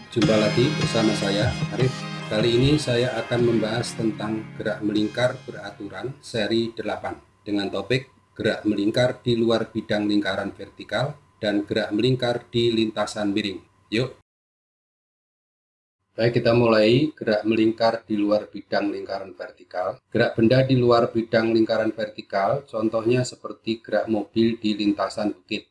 Jumpa lagi bersama saya, Arif. Kali ini saya akan membahas tentang gerak melingkar beraturan seri 8 dengan topik gerak melingkar di luar bidang lingkaran vertikal dan gerak melingkar di lintasan miring. Yuk. Baik, kita mulai gerak melingkar di luar bidang lingkaran vertikal. Gerak benda di luar bidang lingkaran vertikal, contohnya seperti gerak mobil di lintasan bukit.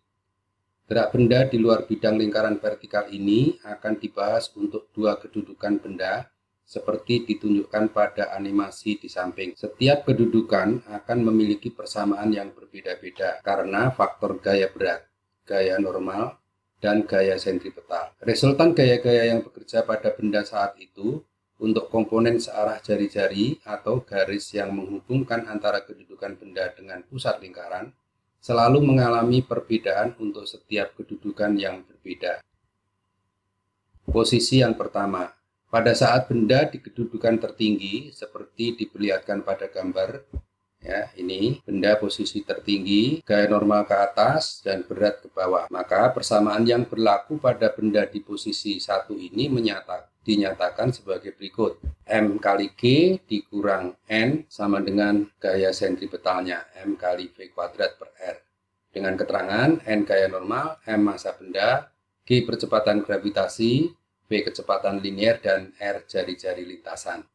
Gerak benda di luar bidang lingkaran vertikal ini akan dibahas untuk dua kedudukan benda seperti ditunjukkan pada animasi di samping. Setiap kedudukan akan memiliki persamaan yang berbeda-beda karena faktor gaya berat, gaya normal, dan gaya sentripetal. Resultan gaya-gaya yang bekerja pada benda saat itu untuk komponen searah jari-jari atau garis yang menghubungkan antara kedudukan benda dengan pusat lingkaran selalu mengalami perbedaan untuk setiap kedudukan yang berbeda. Posisi yang pertama, pada saat benda di kedudukan tertinggi seperti diperlihatkan pada gambar, ya, ini benda posisi tertinggi, gaya normal ke atas dan berat ke bawah. Maka persamaan yang berlaku pada benda di posisi 1 ini dinyatakan sebagai berikut. M kali G dikurang N sama dengan gaya sentripetalnya, M kali V kuadrat per R. Dengan keterangan N gaya normal, M massa benda, G percepatan gravitasi, V kecepatan linier, dan R jari-jari lintasan.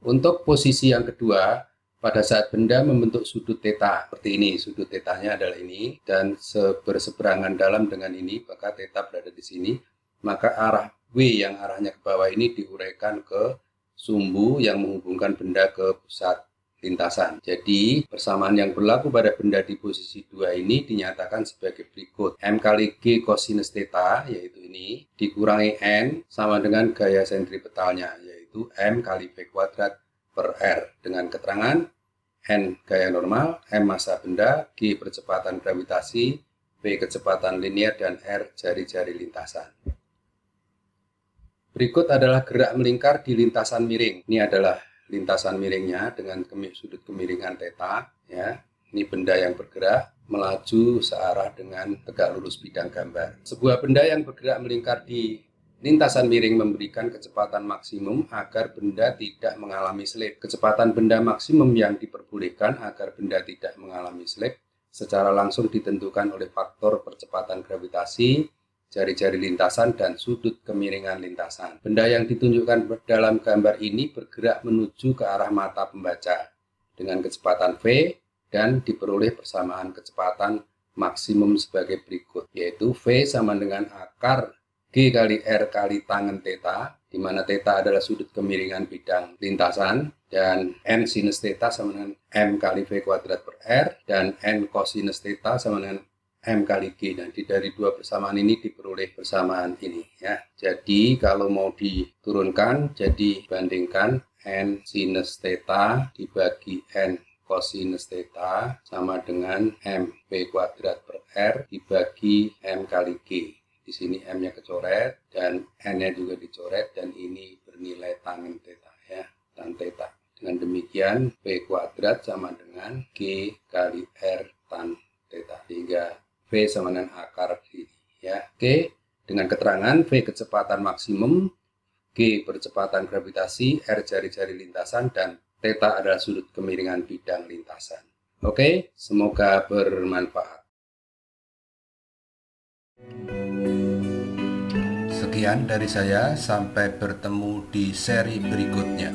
Untuk posisi yang kedua, pada saat benda membentuk sudut theta, seperti ini, sudut tetanya adalah ini, dan berseberangan dalam dengan ini, maka theta berada di sini, maka arah W yang arahnya ke bawah ini diuraikan ke sumbu yang menghubungkan benda ke pusat lintasan. Jadi persamaan yang berlaku pada benda di posisi 2 ini dinyatakan sebagai berikut. M kali G cosinus theta, yaitu ini, dikurangi N sama dengan gaya sentripetalnya, yaitu M kali V kuadrat per R. Dengan keterangan N gaya normal, M massa benda, G percepatan gravitasi, V kecepatan linier, dan R jari-jari lintasan. Berikut adalah gerak melingkar di lintasan miring. Ini adalah lintasan miringnya dengan sudut kemiringan theta. Ya. Ini benda yang bergerak melaju searah dengan tegak lurus bidang gambar. Sebuah benda yang bergerak melingkar di lintasan miring memberikan kecepatan maksimum agar benda tidak mengalami slip. Kecepatan benda maksimum yang diperbolehkan agar benda tidak mengalami slip secara langsung ditentukan oleh faktor percepatan gravitasi, jari-jari lintasan, dan sudut kemiringan lintasan. Benda yang ditunjukkan dalam gambar ini bergerak menuju ke arah mata pembaca dengan kecepatan V dan diperoleh persamaan kecepatan maksimum sebagai berikut, yaitu V sama dengan akar G kali R kali tangen theta, di mana theta adalah sudut kemiringan bidang lintasan, dan N sinus theta sama dengan M kali V kuadrat per R, dan N cosinus theta sama dengan M kali G. Dan dari dua persamaan ini diperoleh persamaan ini, ya. Jadi kalau mau diturunkan, jadi bandingkan N sinus theta dibagi N cosinus theta sama dengan M V kuadrat per R dibagi M kali G. Di sini M-nya kecoret dan N-nya juga dicoret, dan ini bernilai tangen theta, ya, tan theta. Dengan demikian V kuadrat sama dengan G kali R tan theta, sehingga V sama dengan akar ini, ya. Oke, dengan keterangan V kecepatan maksimum, G percepatan gravitasi, R jari-jari lintasan, dan theta adalah sudut kemiringan bidang lintasan. Oke, semoga bermanfaat. Sekian dari saya, sampai bertemu di seri berikutnya.